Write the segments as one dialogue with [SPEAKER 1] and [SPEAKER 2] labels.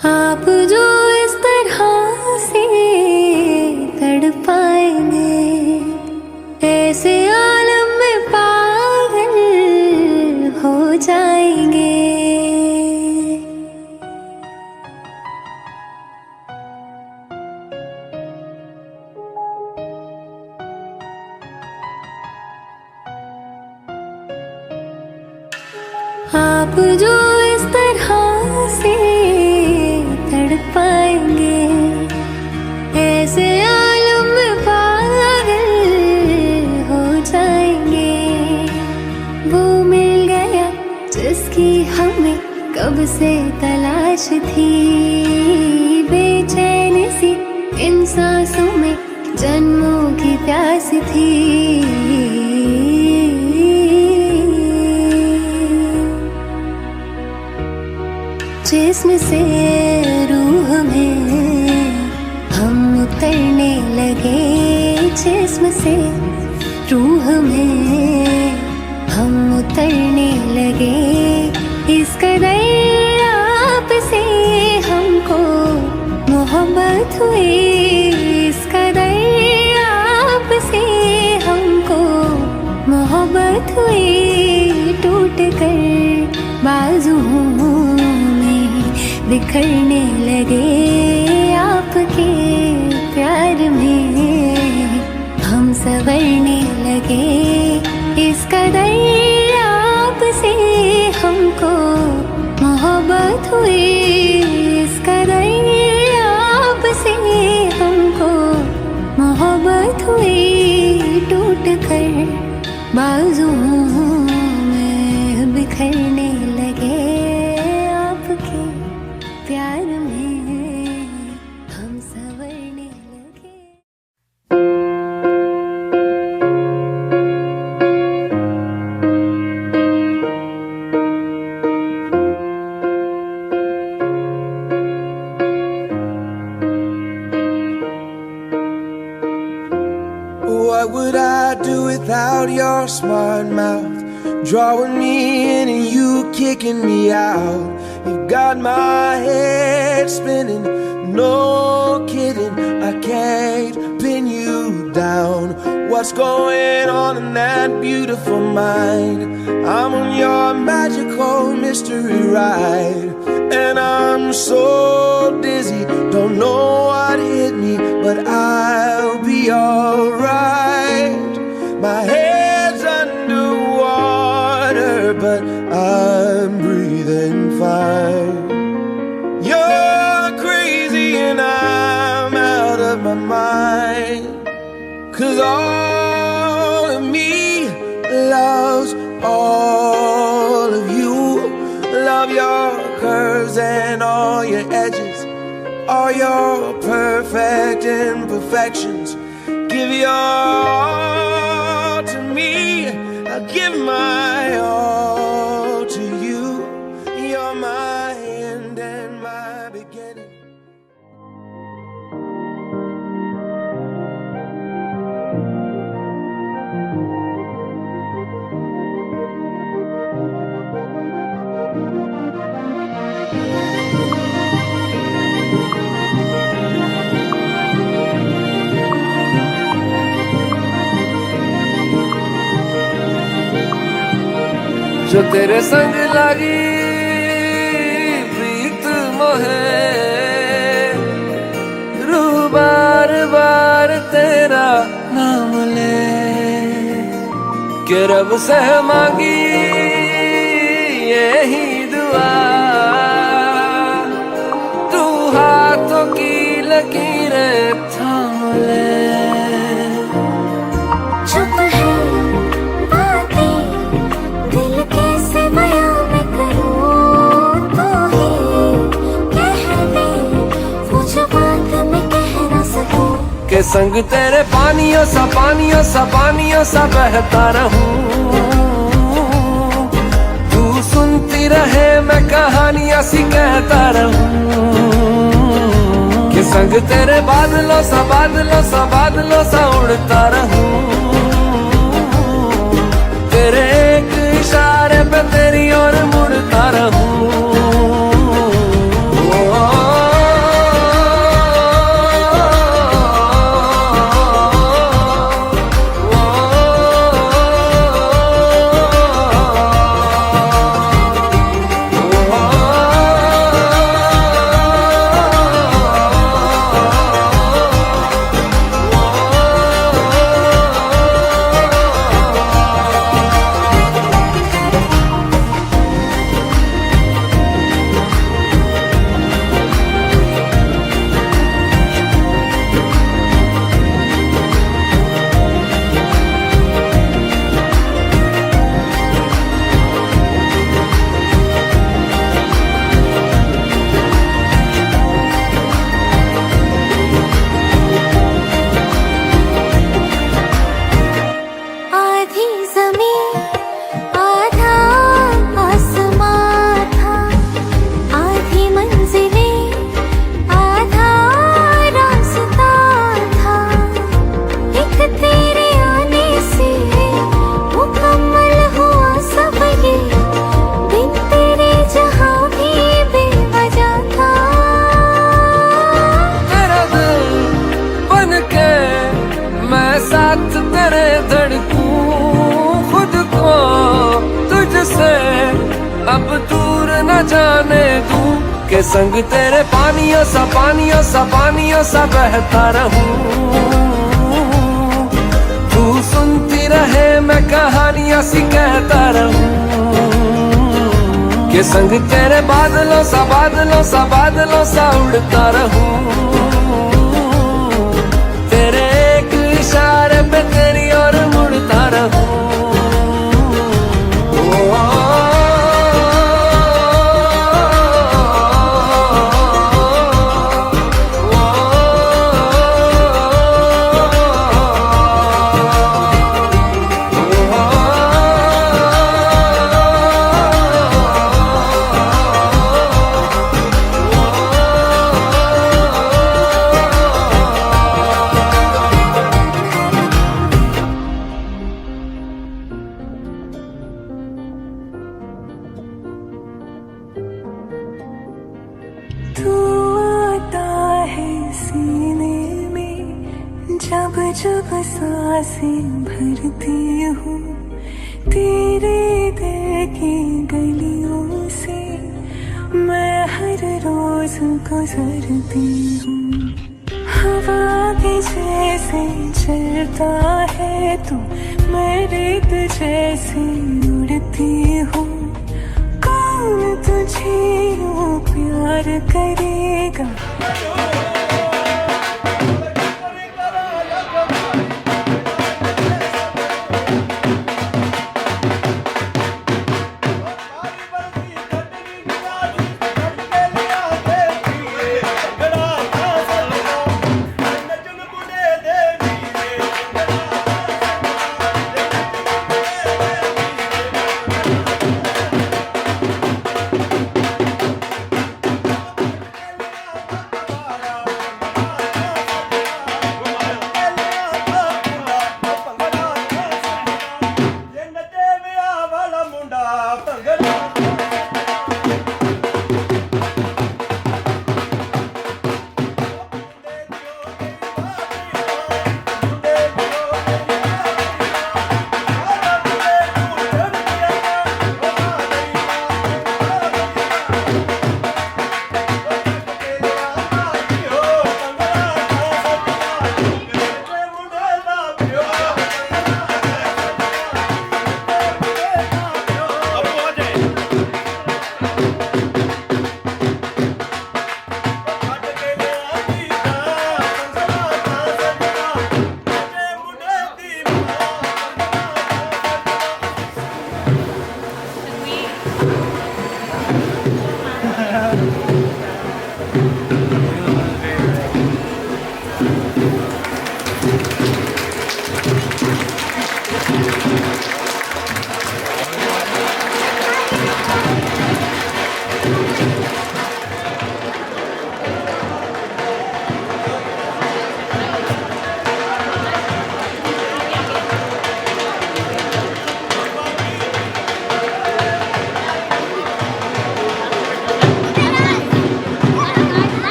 [SPEAKER 1] आप जो इस तरह से तड़पाएंगे, ऐसे आलम में पागल हो जाएंगे। आप जो इस तरह से तड़पाएंगे, ऐसे आलम में पागल हो जाएंगे। वो मिल गया जिसकी हमें कब से तलाश थी, बेचैन सी इन सांसों में जन्मों की प्यास थी। जिस्म से रूह में हम उतरने लगे, जिस्म से रूह में हम उतरने लगे। इस कदर आपसे हमको मोहब्बत हुई, इस कदर आपसे हमको मोहब्बत हुई। टूट कर बाजुओं बिखरने लगे, आपके प्यार में हम संवरने लगे। इस कदर आपसे हमको मोहब्बत हुई, इस कदर आपसे हमको मोहब्बत हुई। टूट कर बाजुओं में बिखरने लगे, प्यार में हम संवरने लगे।
[SPEAKER 2] What would I do without your smart mouth, drawing me in and you kicking me out? You've got my head spinning, no kidding, I can't pin you down. What's going on in that beautiful mind? I'm on your magical mystery ride, and I'm so dizzy, don't know what hit me, but I'll be alright. My head's underwater, but I'm breathing fine. You're crazy and I'm out of my mind, 'cause all of me loves all of you. Love your curves and all your edges, all your perfect imperfections. Give your all to me, I'll give my all to you. You're my end and my beginning.
[SPEAKER 3] जो तेरे संग लगी प्रीत मोहे, रूह बार बार तेरा नाम ले, के रब से मांगी यही दुआ, तू हाथों की लकीरें थाम ले। के संग तेरे पानियों सा बहता रहूं, तू सुनती रहे मैं कहानियां सी कहता रहूं। के संग तेरे बादलों सा उड़ता रहूं, तेरे एक इशारे पे तेरी ओर मुड़ता रहूं। के संग तेरे पानियों सा बहता रहूं। तू सुनती रहे मैं कहानियां सी कहता रहूं। के संग तेरे बादलों सा उड़ता रहूं। तेरे एक इशारे पे तेरी ओर मुड़ता रहूं।
[SPEAKER 1] तू आता है सीने में जब जब सांसें भरती हूँ। तेरे दिल की गलियों से मैं हर रोज गुजरती हूँ। हवा के जैसे चलता है तू, मैं रेत जैसे उड़ती हूँ। कौन तुझे यूं प्यार करेगा।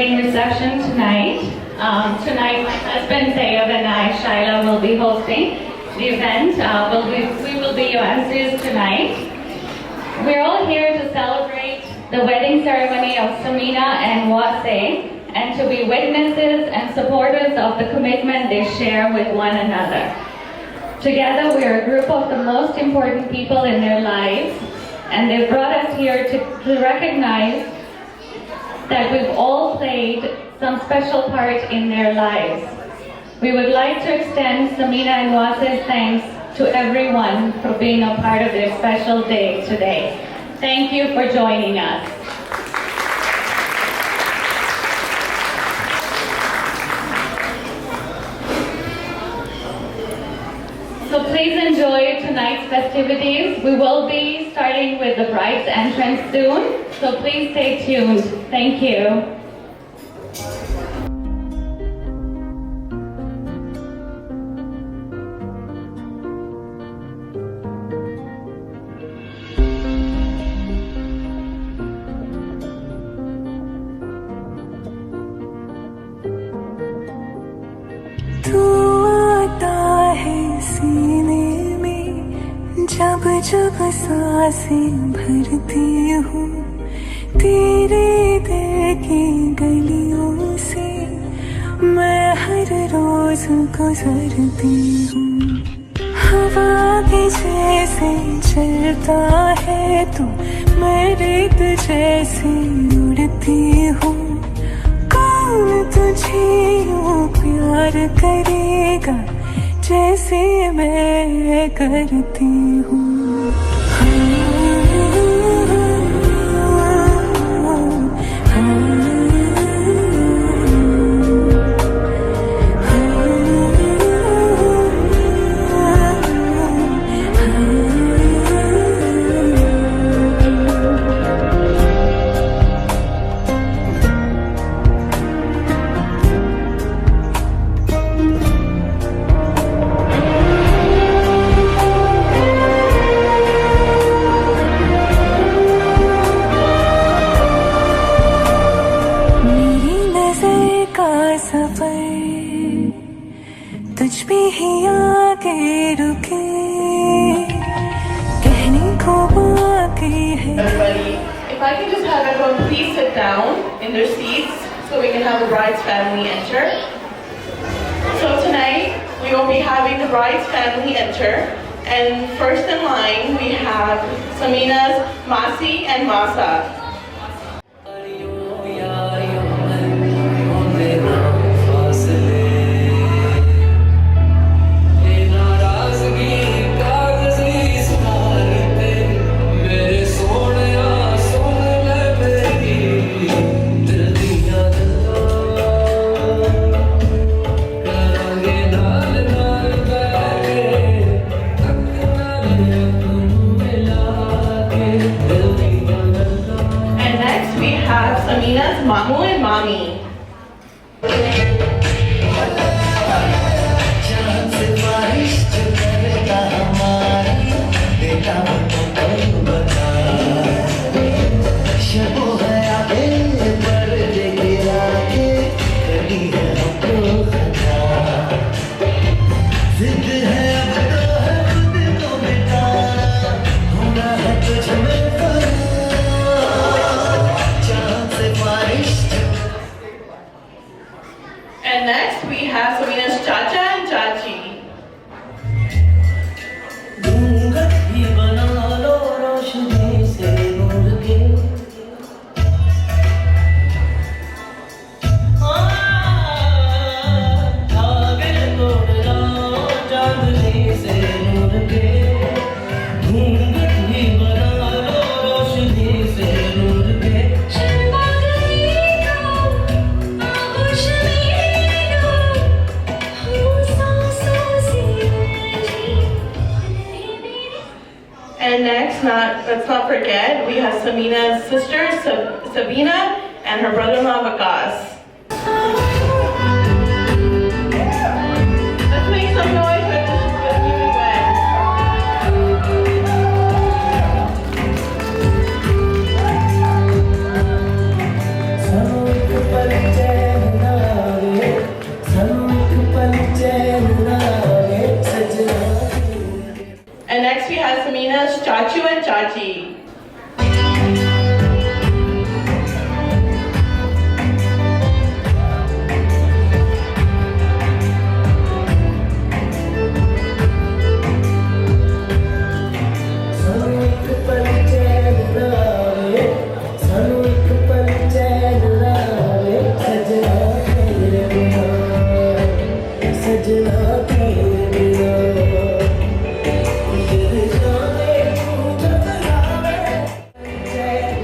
[SPEAKER 4] wedding reception tonight. Tonight, my husband Sayed and I, Shaila, will be hosting the event. We will be your MCs tonight. We're all here to celebrate the wedding ceremony of Samina and Wasey, and to be witnesses and supporters of the commitment they share with one another. Together, we are a group of the most important people in their lives, and they've brought us here to recognize that we've all played some special part in their lives. We would like to extend Samina and Wasey's thanks to everyone for being a part of their special day today. Thank you for joining us. So please enjoy tonight's festivities. We will be starting with the bride's entrance soon, so please stay tuned. Thank you.
[SPEAKER 5] जब जब सांसें भरती हूँ तेरे दिल की गलियों से मैं हर रोज गुजरती हूँ हवा के जैसे चलता है तू मैं रेत जैसे उड़ती हूँ कौन तुझे यूँ प्यार करेगा जैसे मैं करती हूँ तुझ पे ही आके रुके कहने को बाकी है
[SPEAKER 6] Everybody, if I can just have everyone please sit down in their seats so we can have the bride's family enter. So tonight we will be having the bride's family enter, and first in line we have Samina's Masi and Masa. Samina's Mamu and Mami. And next we have Samina's Chacha and Chachi. And next, let's not forget, we have Samina's sister, Sabina, and her brother-in-law, Vikas. Let's make some noise with this newlywed.
[SPEAKER 5] सब पल
[SPEAKER 6] Chachu and Chachi.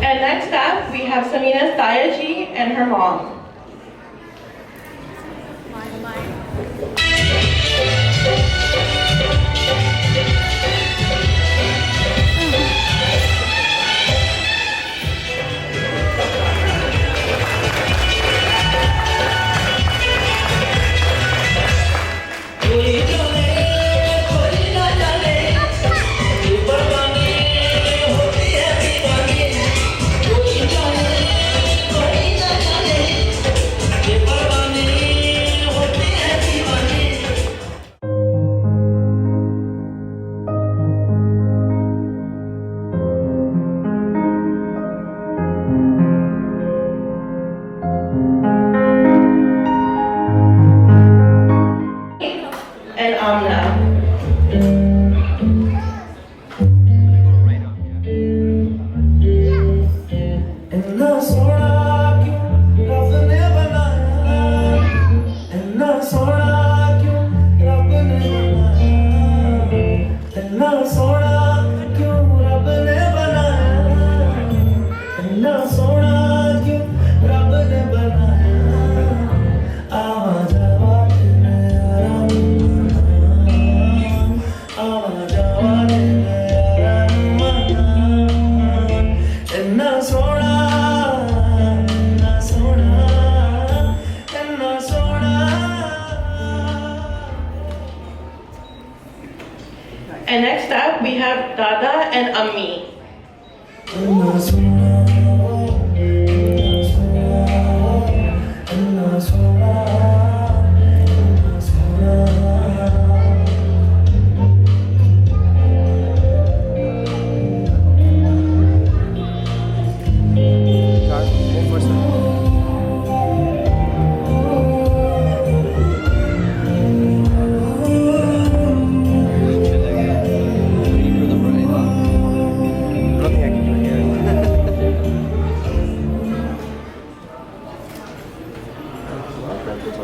[SPEAKER 6] And next up, we have Samina's Tayaji and her mom. And Amna. And next up, we have Dada and Ammi.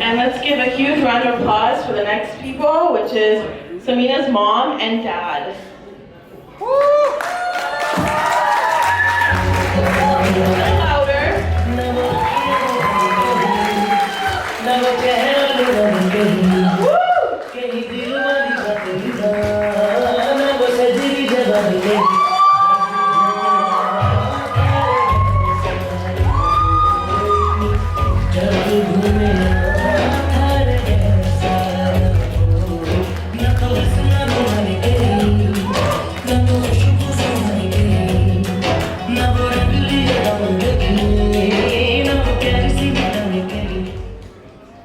[SPEAKER 6] And let's give a huge round of applause for the next people, which is Samina's mom and dad.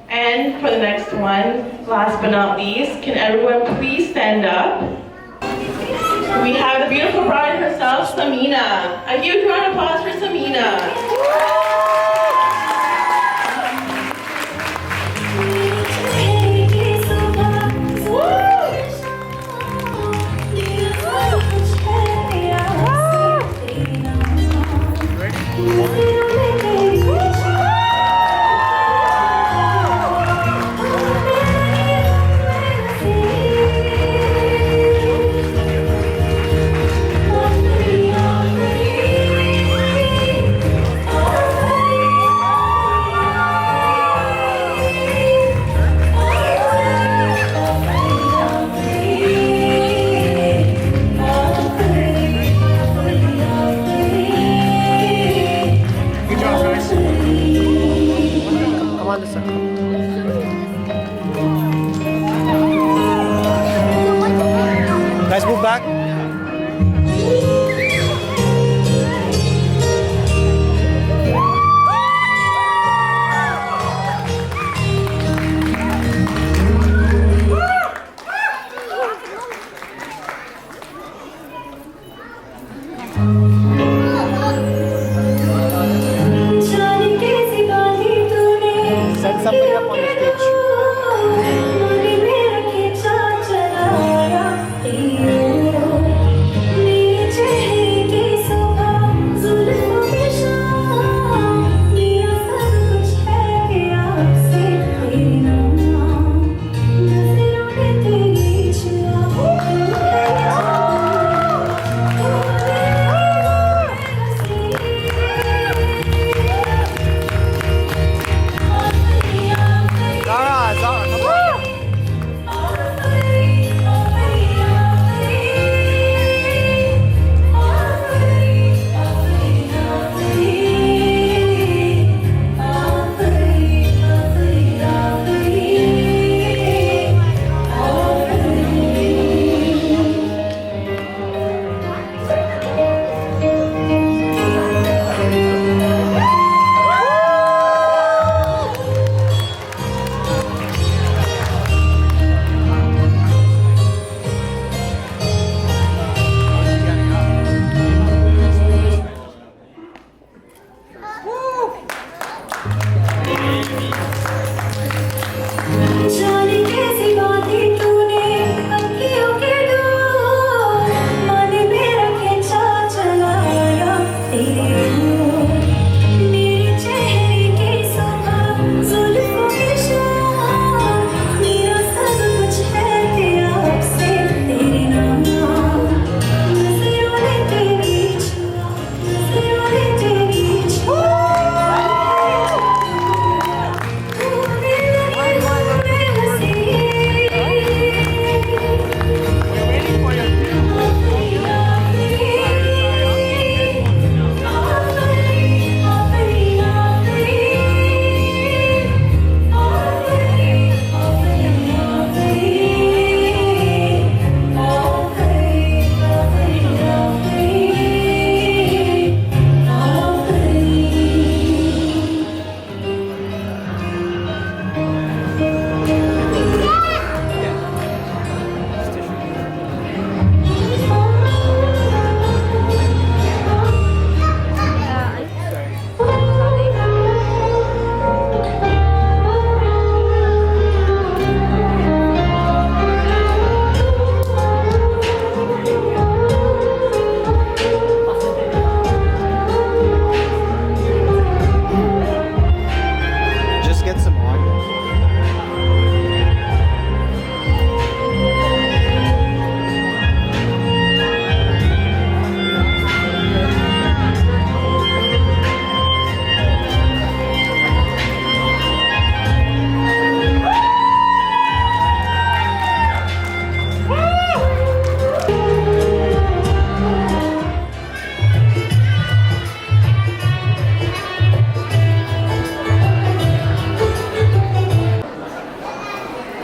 [SPEAKER 6] And for the next one, last but not least, can everyone please stand up? We have the beautiful bride herself, Samina. A huge round of applause for Samina.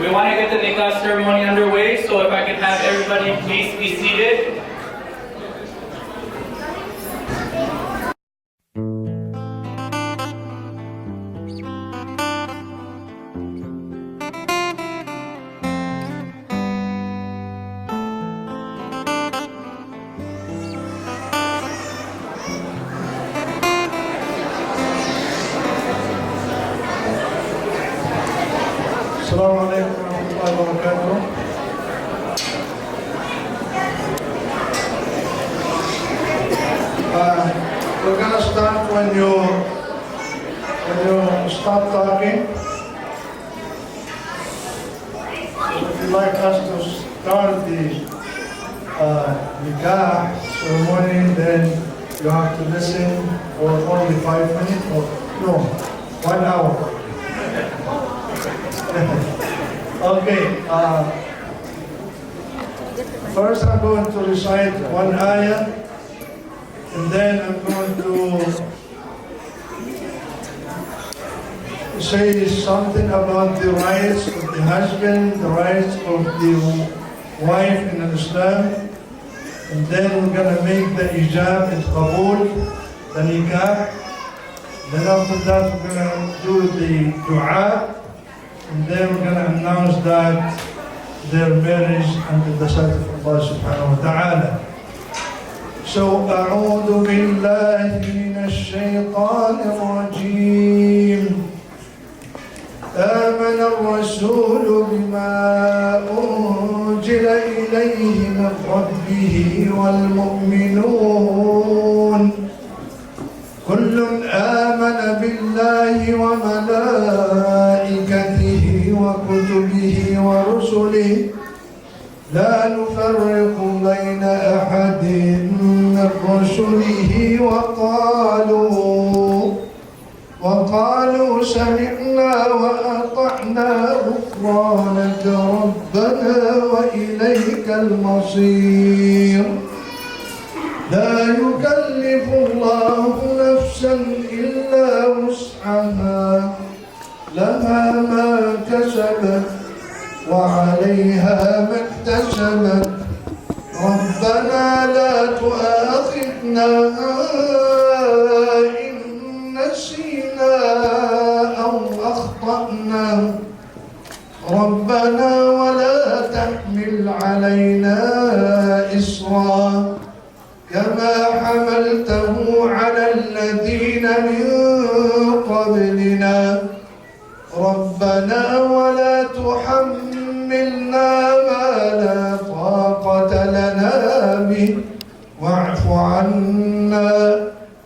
[SPEAKER 3] We want to get the nikah ceremony underway, so if I could have everybody please be seated.
[SPEAKER 7] Assalamu alaikum wa rahmatullahi wa barakatuh. We're gonna start when you stop talking. So if you'd like us to start the nikah ceremony, then you have to listen for only 5 minutes or no, 1 hour. Okay, first I'm going to recite one ayah, and then I'm going to say something about the rights of the husband, the rights of the wife in Islam, and then we're going to make the ijab and qabul, the nikah. Then after that we're going to do the dua. And then we're going to announce that their marriage under the sight of Allah subhanahu wa ta'ala. So, أعوذ بالله من الشيطان الرجيم. آمن الرسول بما أنزل إليه من ربه والمؤمنون كل آمن بالله وملائكته وكتبه ورسله لا نفرق بين أحد من رسله وقالوا سمعنا وأطعنا غفرانك ربنا وإليك المصير لا يكلف الله نفسا إلا وسعها لها ما كسبت وعليها ما اكتسبت ربنا لا تؤاخذنا إن نسينا أو أخطأنا ربنا ولا تحمل علينا إصرا كما حملته على الذين من قبلنا ربنا ولا تحملنا ما لا طاقة لنا به واعف عنا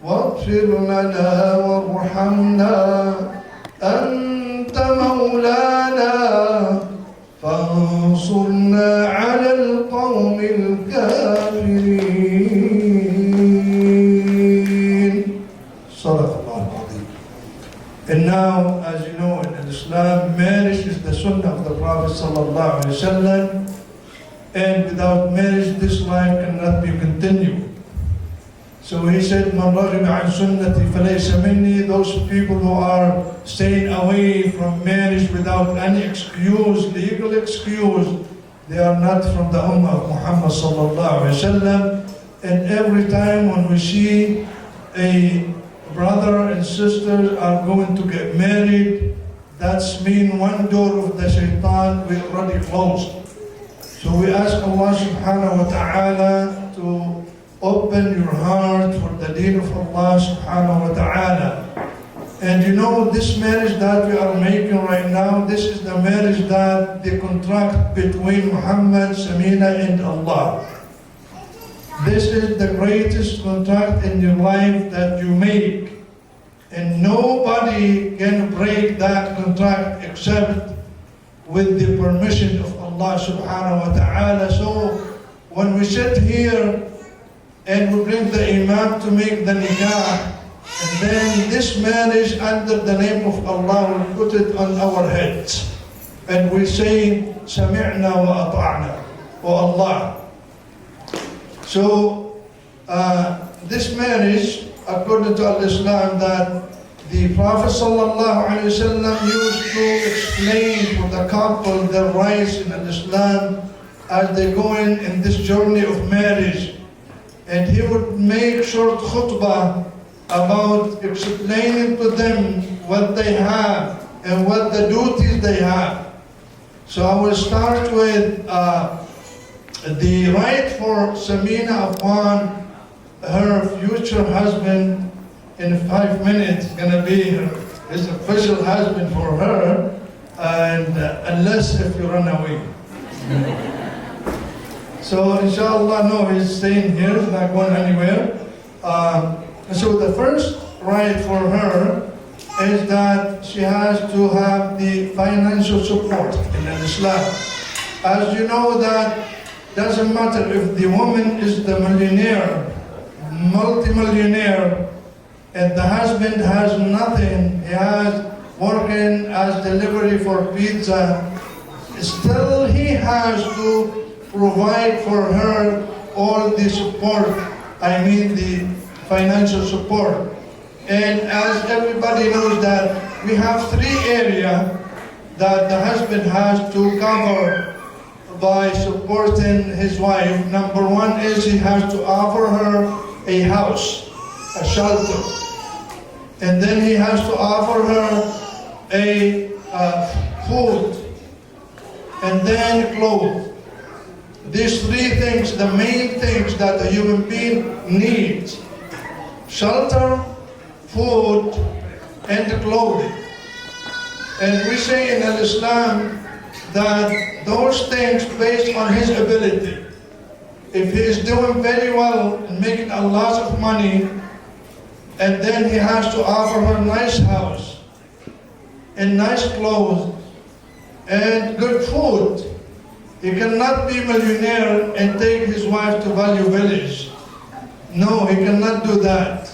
[SPEAKER 7] واغفر لنا وارحمنا أنت مولانا فانصرنا على القوم الكافرين. صدق الله العظيم. And now, as you know, in Islam, marriage is the sunnah of the Prophet sallallahu alaihi wasallam, and without marriage, this life cannot be continued. So he said, "Man raghiba an sunnati falaysa minni." Those people who are staying away from marriage without any excuse, legal excuse, they are not from the ummah of Muhammad sallallahu alaihi wasallam. And every time when we see a brother and sister are going to get married, that's mean one door of the shaitan we already closed. So we ask Allah subhanahu wa ta'ala to open your heart for the deen of Allah subhanahu wa ta'ala. And you know, this marriage that we are making right now, this is the marriage that the contract between Muhammad, Samina and Allah. This is the greatest contract in your life that you make. And nobody can break that contract except with the permission of Allah subhanahu wa ta'ala. So when we sit here and we bring the imam to make the nikah, and then this marriage under the name of Allah, we put it on our heads. And we say, Sami'na wa ata'na, O Allah. So this marriage, according to Islam, that the Prophet ﷺ used to explain for the couple their rights in Islam as they go in this journey of marriage. And he would make short khutbah about explaining to them what they have and what the duties they have. So I will start with the right for Samina upon her future husband. In 5 minutes, gonna be his official husband for her, and unless if you run away. So inshallah, no, he's staying here, he's not going anywhere. So the first right for her is that she has to have the financial support in Islam. As you know, that doesn't matter if the woman is the millionaire, multi-millionaire, and the husband has nothing, he has working as delivery for pizza, still he has to provide for her all the support, I mean the financial support. And as everybody knows that we have 3 areas that the husband has to cover by supporting his wife. Number 1 is he has to offer her a house, a shelter. And then he has to offer her a food, and then clothes. These 3 things, the main things that a human being needs: shelter, food, and clothing. And we say in Islam that those things based on his ability. If he is doing very well and making a lot of money, and then he has to offer her a nice house, and nice clothes, and good food. He cannot be a millionaire and take his wife to Value Village. No, he cannot do that.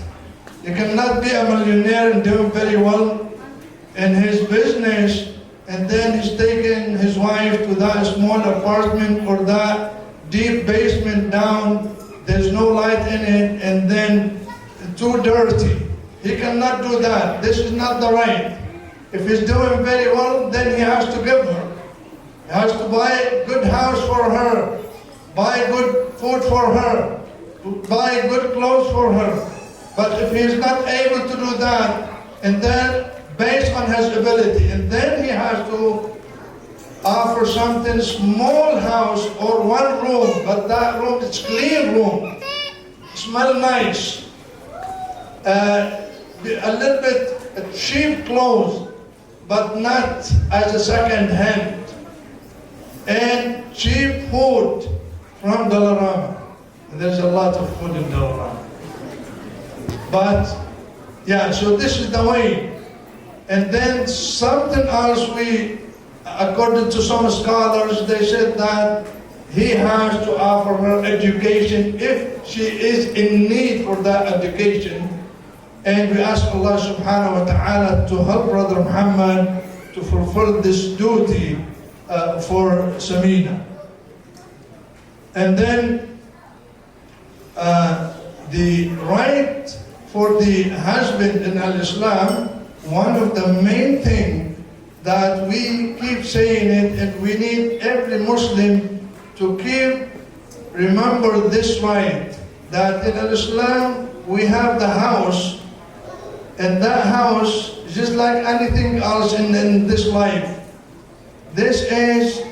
[SPEAKER 7] He cannot be a millionaire and doing very well in his business, and then he's taking his wife to that small apartment or that deep basement down, there's no light in it, and then too dirty. He cannot do that. This is not the right. If he's doing very well, then he has to give her. He has to buy a good house for her, buy good food for her, buy good clothes for her. But if he's not able to do that, and then based on his ability, and then he has to offer something, small house or 1 room, but that room is clean room, smell nice. A little bit cheap clothes, but not as a second hand. And cheap food from Dollarama. There's a lot of food in Dollarama. But, yeah, so this is the way. And then something else according to some scholars, they said that he has to offer her education if she is in need for that education. And we ask Allah subhanahu wa ta'ala to help Brother Muhammad to fulfill this duty for Samina. And then the right for the husband in Islam, one of the main things that we keep saying it, and we need every Muslim to remember this right, that in Islam we have the house, and that house is just like anything else in this life. This is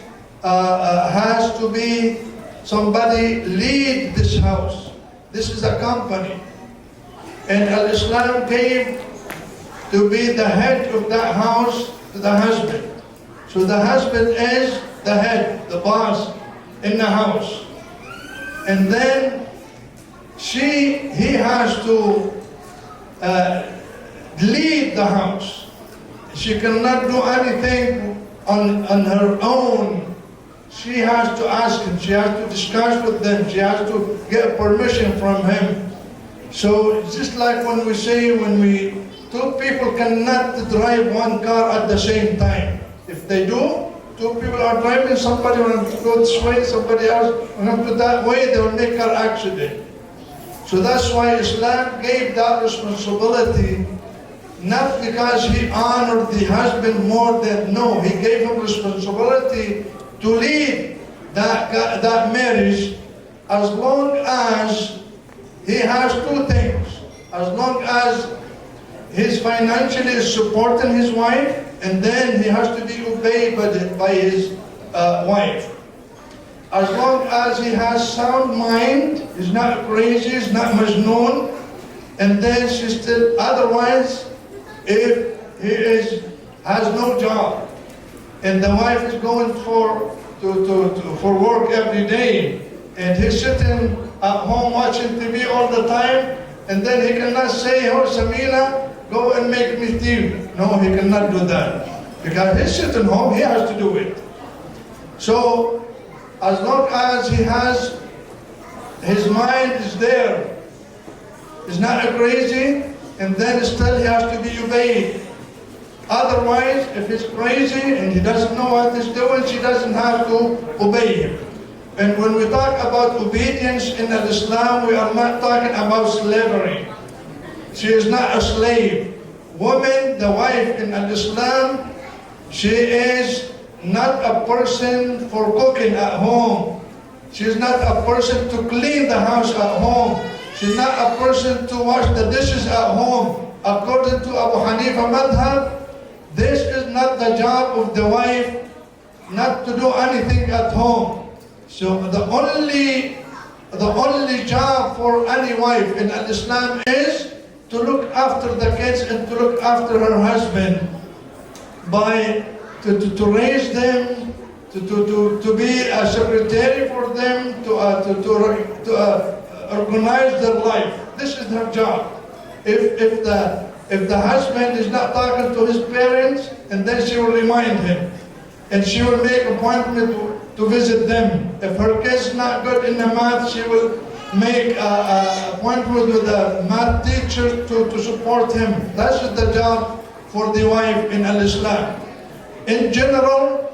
[SPEAKER 7] has to be somebody lead this house. This is a company, and Islam came to be the head of that house to the husband. So the husband is the head, the boss in the house, and then he has to lead the house. She cannot do anything on her own. She has to ask him, she has to discuss with them, she has to get permission from him. So it's just like when we say, two people cannot drive one car at the same time. If they do, 2 people are driving, somebody will go this way, somebody else will go that way, they will make car accident. So that's why Islam gave that responsibility not because he honored the husband more than, no, he gave him responsibility to lead that marriage, as long as he has two things. As long as he's financially supporting his wife, and then he has to be obeyed by his wife. As long as he has sound mind, he's not crazy, he's not majnoon, and then she's still, otherwise, if he has no job, and the wife is going for work every day, and he's sitting at home watching TV all the time, and then he cannot say, oh, Samina, go and make me tea. No, he cannot do that. Because he's sitting home, he has to do it. So, as long as he has, his mind is there, he's not crazy, and then still he has to be obeyed. Otherwise, if he's crazy and he doesn't know what he's doing, she doesn't have to obey him. And when we talk about obedience in Islam, we are not talking about slavery. She is not a slave. Woman, the wife in Islam, she is not a person for cooking at home. She is not a person to clean the house at home. She's not a person to wash the dishes at home. According to Abu Hanifa madhab, this is not the job of the wife, not to do anything at home. So the only job for any wife in Islam is to look after the kids and to look after her husband, by to raise them, to be a secretary for them, to organize their life. This is her job. If the husband is not talking to his parents, and then she will remind him, and she will make appointment to visit them. If her kid's not good in the math, she will make an appointment with a math teacher to support him. That's the job for the wife in Islam. In general,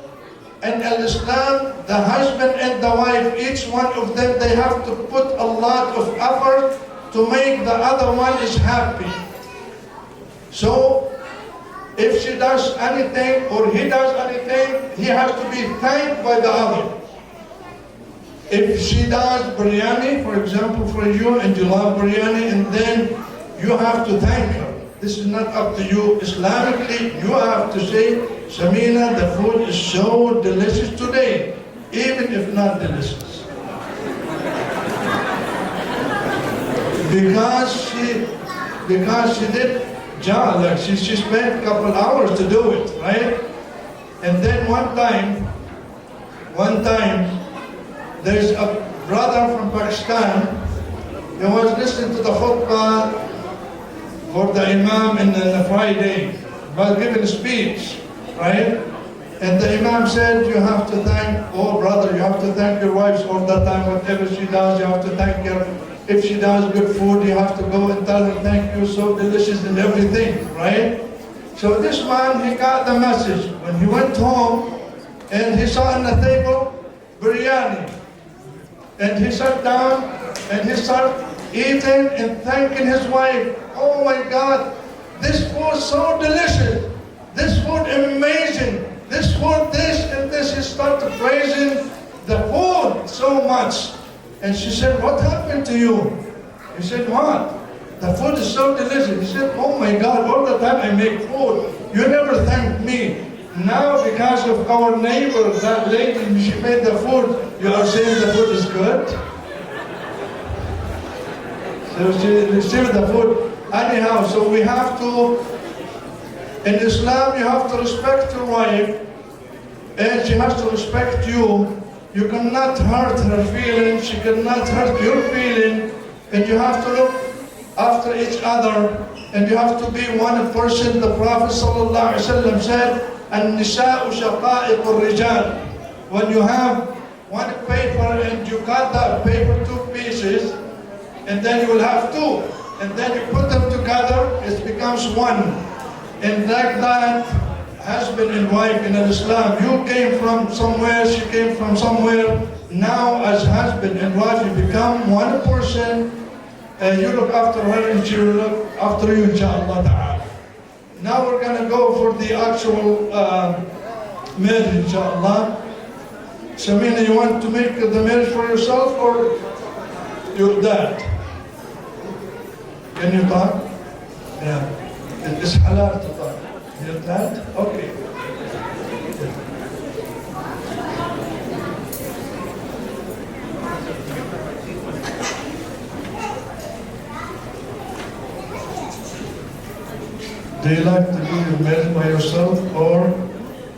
[SPEAKER 7] in Islam, the husband and the wife, each one of them, they have to put a lot of effort to make the other one is happy. So, if she does anything or he does anything, he has to be thanked by the other. If she does biryani, for example, for you, and you love biryani, and then you have to thank her. This is not up to you. Islamically, you have to say, Samina, the food is so delicious today, even if not delicious. Because she did like she spent a couple hours to do it, right? And then one time, there's a brother from Pakistan. He was listening to the khutbah for the imam in the Friday. He was giving a speech, right? And the imam said, you have to thank, oh brother, you have to thank your wives all the time. Whatever she does, you have to thank her. If she does good food, you have to go and tell her, thank you, so delicious and everything, right? So this man, he got the message. When he went home, and he saw on the table, biryani. And he sat down, and he started eating and thanking his wife. Oh my God, this food so delicious. This food amazing. This food, this and this. He started praising the food so much. And she said, what happened to you? He said, what? The food is so delicious. He said, oh my God, all the time I make food. You never thanked me. Now because of our neighbor, that lady, she made the food, you are saying the food is good? So she received the food. Anyhow, so we have to, in Islam, you have to respect your wife, and she has to respect you. You cannot hurt her feelings, she cannot hurt your feeling, and you have to look after each other, and you have to be one person. The Prophet ﷺ said, "An-nisa'u shaqa'iq al-rijal." When you have one paper and you cut that paper 2 pieces, and then you will have 2, and then you put them together, it becomes 1. And like that, husband and wife in Islam, you came from somewhere, she came from somewhere. Now as husband and wife, you become one person, and you look after her and she will look after you, inshallah ta'ala. Now we're gonna go for the actual marriage, inshallah. Samina, you want to make the marriage for yourself or your dad? Can you talk? Yeah. It's halal to talk. Your dad? Okay. Do you like to do your marriage by yourself or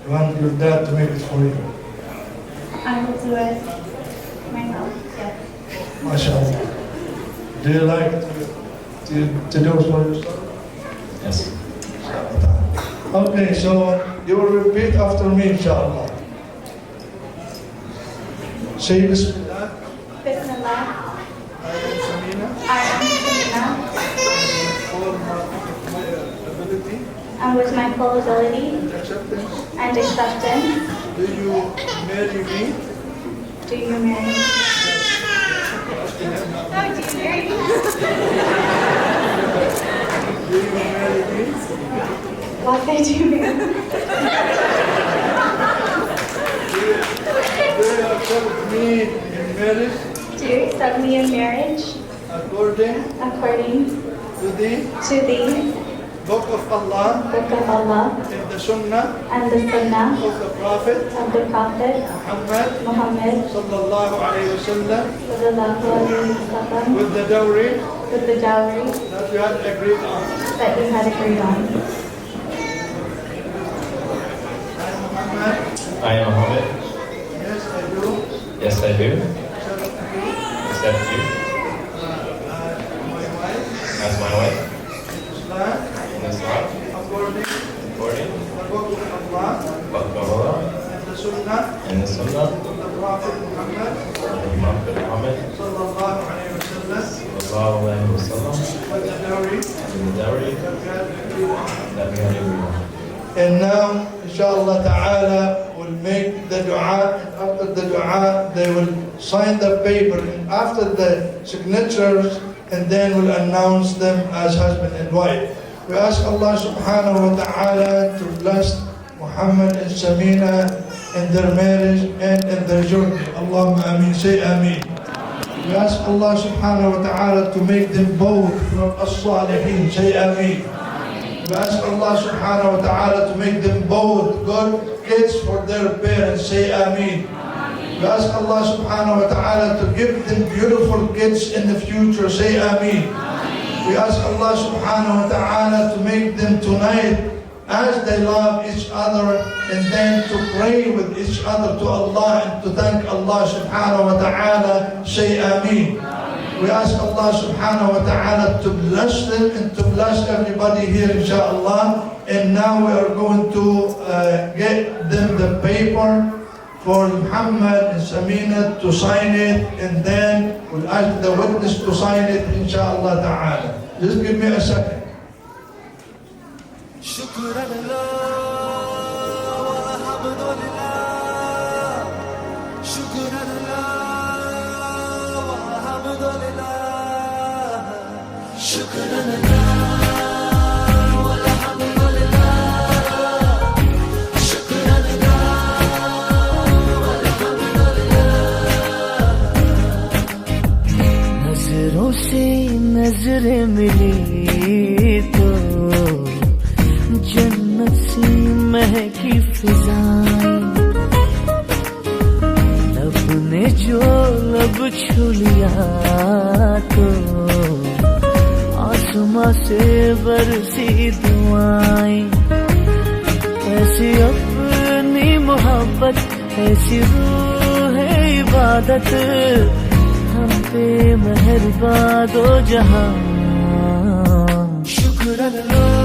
[SPEAKER 7] you want your dad to make it for you?
[SPEAKER 4] I will do it myself, yes.
[SPEAKER 7] MashaAllah. Do you like to do it for yourself?
[SPEAKER 3] Yes.
[SPEAKER 7] Okay, so you will repeat after me, inshallah. Say Bismillah.
[SPEAKER 4] Bismillah.
[SPEAKER 7] I am Samina.
[SPEAKER 4] I am Samina.
[SPEAKER 7] For my ability
[SPEAKER 4] And with my full ability
[SPEAKER 7] and acceptance,
[SPEAKER 4] and acceptance,
[SPEAKER 7] do you marry me?
[SPEAKER 4] do you marry me? No, do you marry me?
[SPEAKER 7] Do you marry me?
[SPEAKER 4] What say do you marry me?
[SPEAKER 7] Do you accept me in marriage
[SPEAKER 4] Do you accept me in marriage
[SPEAKER 7] according
[SPEAKER 4] according
[SPEAKER 7] to the
[SPEAKER 4] to the
[SPEAKER 7] Book of Allah
[SPEAKER 4] Book of Allah
[SPEAKER 7] and the Sunnah
[SPEAKER 4] and the Sunnah
[SPEAKER 7] of the Prophet
[SPEAKER 4] of the Prophet
[SPEAKER 7] Muhammad
[SPEAKER 4] Muhammad
[SPEAKER 7] sallallahu alayhi wa sallam
[SPEAKER 4] sallallahu alaihi wasallam,
[SPEAKER 7] with the dowry
[SPEAKER 4] with the dowry
[SPEAKER 7] that we had agreed on.
[SPEAKER 4] that you had agreed on.
[SPEAKER 7] I, Muhammad,
[SPEAKER 3] I am Mohammed.
[SPEAKER 7] yes, I do.
[SPEAKER 3] Yes, I do.
[SPEAKER 7] Accept you,
[SPEAKER 3] Accept you
[SPEAKER 7] my wife,
[SPEAKER 3] as my wife
[SPEAKER 7] Islam,
[SPEAKER 3] in Islam,
[SPEAKER 7] according to
[SPEAKER 3] according
[SPEAKER 7] the Book of Allah
[SPEAKER 3] to Allah
[SPEAKER 7] and the Sunnah
[SPEAKER 3] and the Sunnah
[SPEAKER 7] of the Prophet Muhammad
[SPEAKER 3] of Prophet Muhammad
[SPEAKER 7] sallallahu alayhi wa sallam
[SPEAKER 3] sallallahu alaihi wasallam,
[SPEAKER 7] with the dowry
[SPEAKER 3] and the dowry
[SPEAKER 7] that we had agreed on.
[SPEAKER 3] that we had agreed on.
[SPEAKER 7] And now, inshallah ta'ala, we'll make the dua. And after the dua, they will sign the paper. And after the signatures, and then we'll announce them as husband and wife. We ask Allah subhanahu wa ta'ala to bless Muhammad and Samina in their marriage and in their journey. Allahumma ameen. Say ameen. We ask Allah subhanahu wa ta'ala to make them both from as-salihin. Say ameen. We ask Allah subhanahu wa ta'ala to make them both good kids for their parents. Say ameen. We ask Allah subhanahu wa ta'ala to give them beautiful kids in the future. Say ameen. We ask Allah subhanahu wa ta'ala to make them tonight as they love each other and then to pray with each other to Allah and to thank Allah subhanahu wa ta'ala. Say ameen. We ask Allah subhanahu wa ta'ala to bless them and to bless everybody here, inshallah. And now we are going to get them the paper for Muhammad and Samina to sign it, and then we'll ask the witness to sign it, inshallah ta'ala. Just give me a second.
[SPEAKER 2] شكرا لله والحمد لله شكرا لله والحمد لله شكرا لله والحمد لله شكرا لله والحمد لله
[SPEAKER 5] नजरों से नजरें मिली तो जन्नत सी महकी फिजाएं, लब ने जो लब छू लिया तो आसमां से बरसी दुआएं। ऐसी अपनी मोहब्बत, ऐसी रूह है इबादत, हम पे मेहरबान दो जहां।
[SPEAKER 2] شكرا لله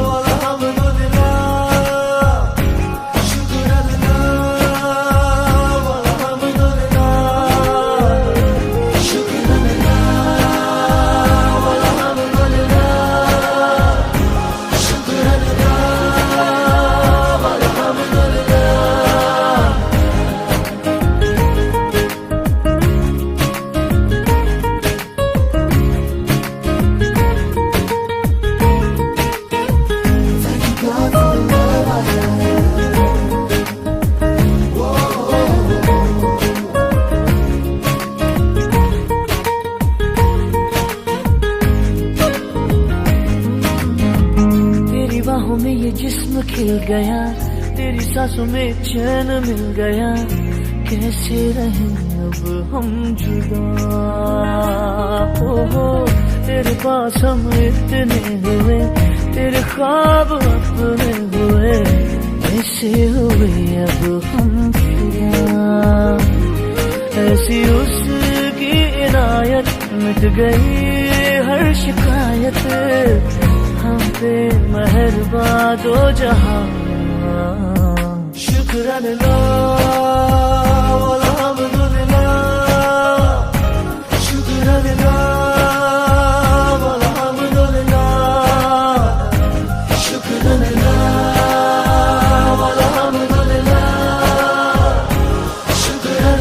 [SPEAKER 2] والحمد لله شكرا لله والحمد لله شكرا لله والحمد لله شكرا لله والحمد لله
[SPEAKER 5] सांसों में चैन मिल गया, कैसे रहें अब हम जुदा। हो तेरे पास हम इतने हुए, तेरे ख्वाब अपने हुए, कैसे हुए अब हम फिदा। ऐसी उसकी इनायत, मिट गई हर शिकायत, हम पे मेहरबा दो जहां। शुक्रान अल्हम्दुलिल्लाह, शुक्रान अल्हम्दुलिल्लाह, शुक्रान अल्हम्दुलिल्लाह, शुक्रान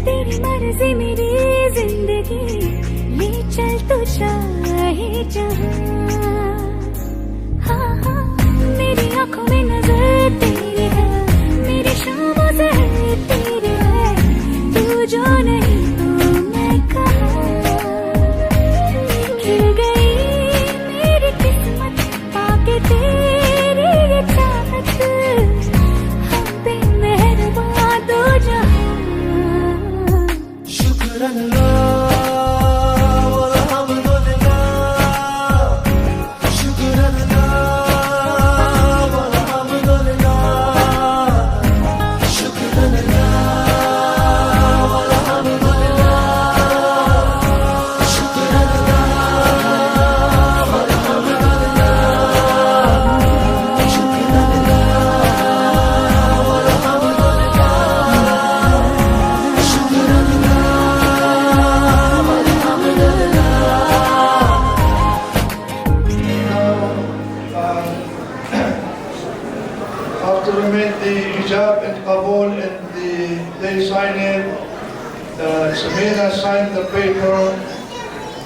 [SPEAKER 1] तेरी मर्जी मेरी जिंदगी, ले चल तू चाहे जहां। हाँ हाँ मेरी आंखों में नजर तेरी है, मेरी शामों से तेरी है, तू जो नहीं तो मैं कहाँ। खिल गई मेरी किस्मत पाके तेरी ये चाहत, हम पे मेहरबान दो जहां।
[SPEAKER 5] शुक्रान अल्हम्दुलिल्लाह, शुक्रान अल्हम्दुलिल्लाह, शुक्रान अल्हम्दुलिल्लाह, शुक्रान
[SPEAKER 7] After we made the hijab and Kabul and they signed it, Samina signed the paper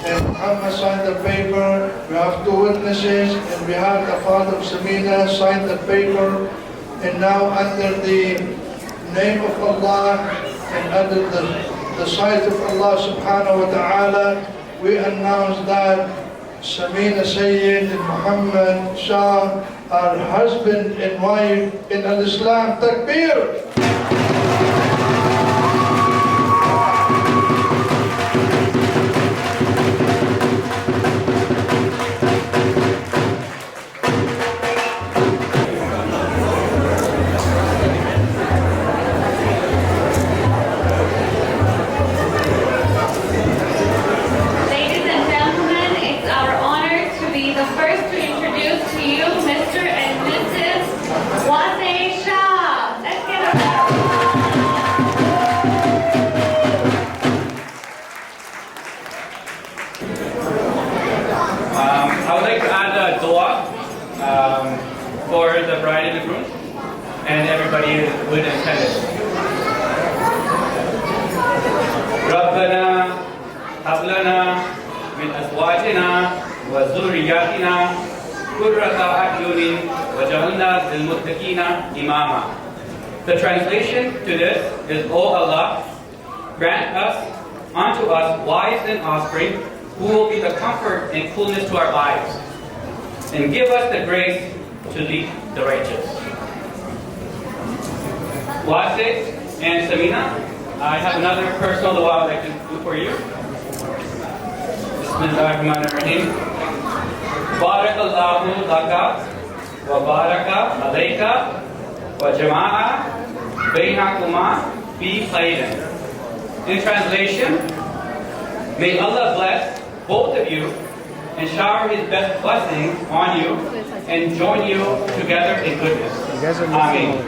[SPEAKER 7] and Muhammad signed the paper. We have two witnesses and we have the father of Samina signed the paper. And now under the name of Allah and under the sight of Allah subhanahu wa ta'ala, we announce that Samina Sayyid and Muhammad Shah are husband and wife in Al-Islam. Takbir!
[SPEAKER 4] Ladies and gentlemen, it's our honor to be the first to introduce to you Mr. and Mrs. Wasey Shah. Let's get a round.
[SPEAKER 8] I would like to add a dua for the bride and the groom and everybody with attendance. ربنا هب لنا من أزواجنا وذرياتنا قرة أعين وجعلنا للمتقين إماما. The translation to this is, O Allah, grant us unto us wives and offspring who will be the comfort and coolness to our lives, and give us the grace to lead the righteous. Wasey and Samina, I have another personal dua I'd like to do for you. Bismillahirrahmanirrahim. Barakallahu laka wa baraka alayka wa jama'a bainakuma fi khairin. In translation, May Allah bless both of you and shower His best blessings on you and join you together in goodness. Ameen.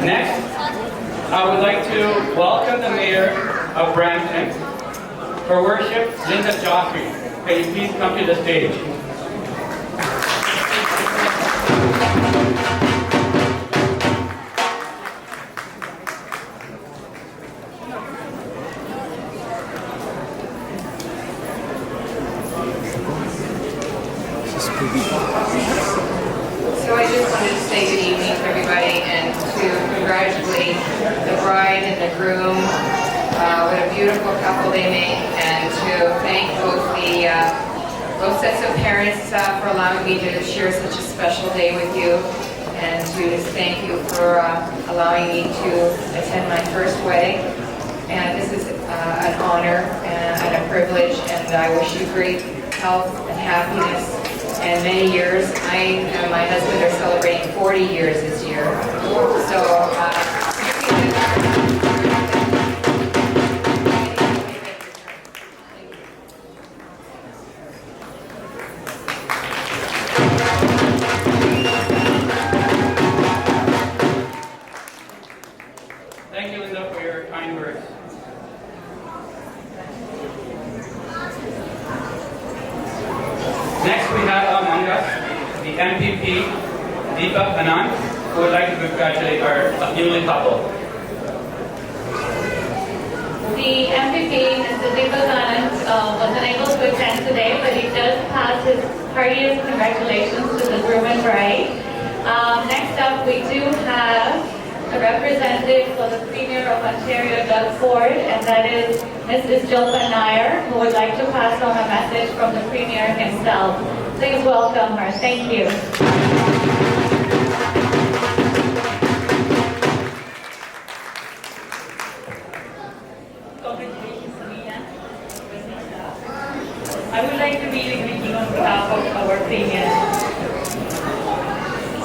[SPEAKER 8] Next, I would like to welcome the Mayor of Brampton, Her Worship Linda Joffrey. Can you please come to the stage?
[SPEAKER 9] So I just wanted to say good evening to everybody and to congratulate the bride and the groom. What a beautiful couple they make, and to thank both sets of parents for allowing me to share such a special day with you, and to just thank you for allowing me to attend my first wedding. And this is an honor and a privilege, and I wish you great health and happiness and many years. I and my husband are celebrating 40 years this year. So,
[SPEAKER 8] Thank you, Linda, for your kind words. Next, we have among us the MPP, Deepak Anand, who would like to congratulate our newly couple.
[SPEAKER 4] The MPP, Mr. Deepak Anand, was unable to attend today, but he does pass his heartiest congratulations to the groom and bride. Next up, we do have a representative for the Premier of Ontario, Doug Ford, and that is Mrs. Jilpa Nair, who would like to pass on a message from the Premier himself. Please welcome her. Thank you.
[SPEAKER 10] Congratulations, Samina. I would like to read a greeting on behalf of our Premier.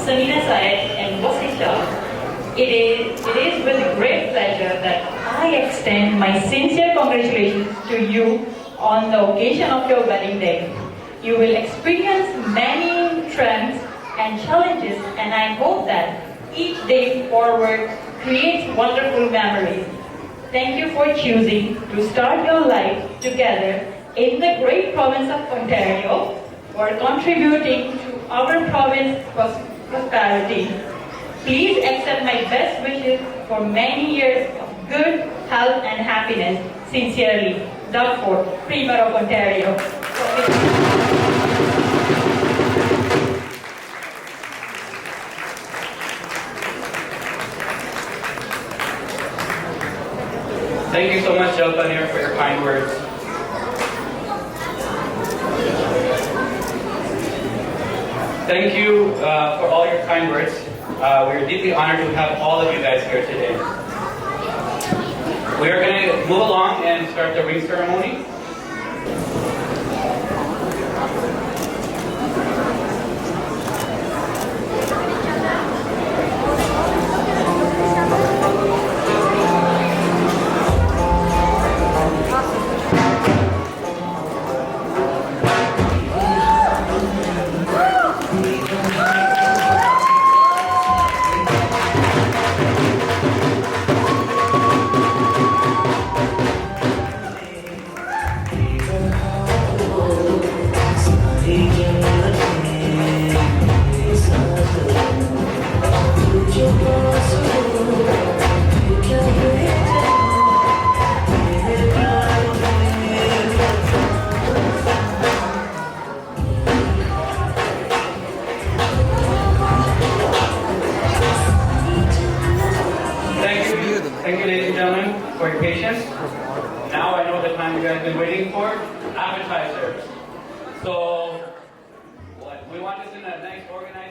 [SPEAKER 10] Samina Syed and Wasey staff. It is with great pleasure that I extend my sincere congratulations to you on the occasion of your wedding day. You will experience many trends and challenges, and I hope that each day forward creates wonderful memories. Thank you for choosing to start your life together in the great province of Ontario, for contributing to our province prosperity. Please accept my best wishes for many years of good health and happiness. Sincerely, Doug Ford, Premier of Ontario.
[SPEAKER 8] Thank you so much, Jilpa Nair, for your kind words. Thank you for all your kind words. We're deeply honored to have all of you guys here today. We are going to move along and start the ring ceremony. Thank you, ladies and gentlemen, for your patience. Now I know the time you guys have been waiting for. Appetizers. So, we want this in a nice organized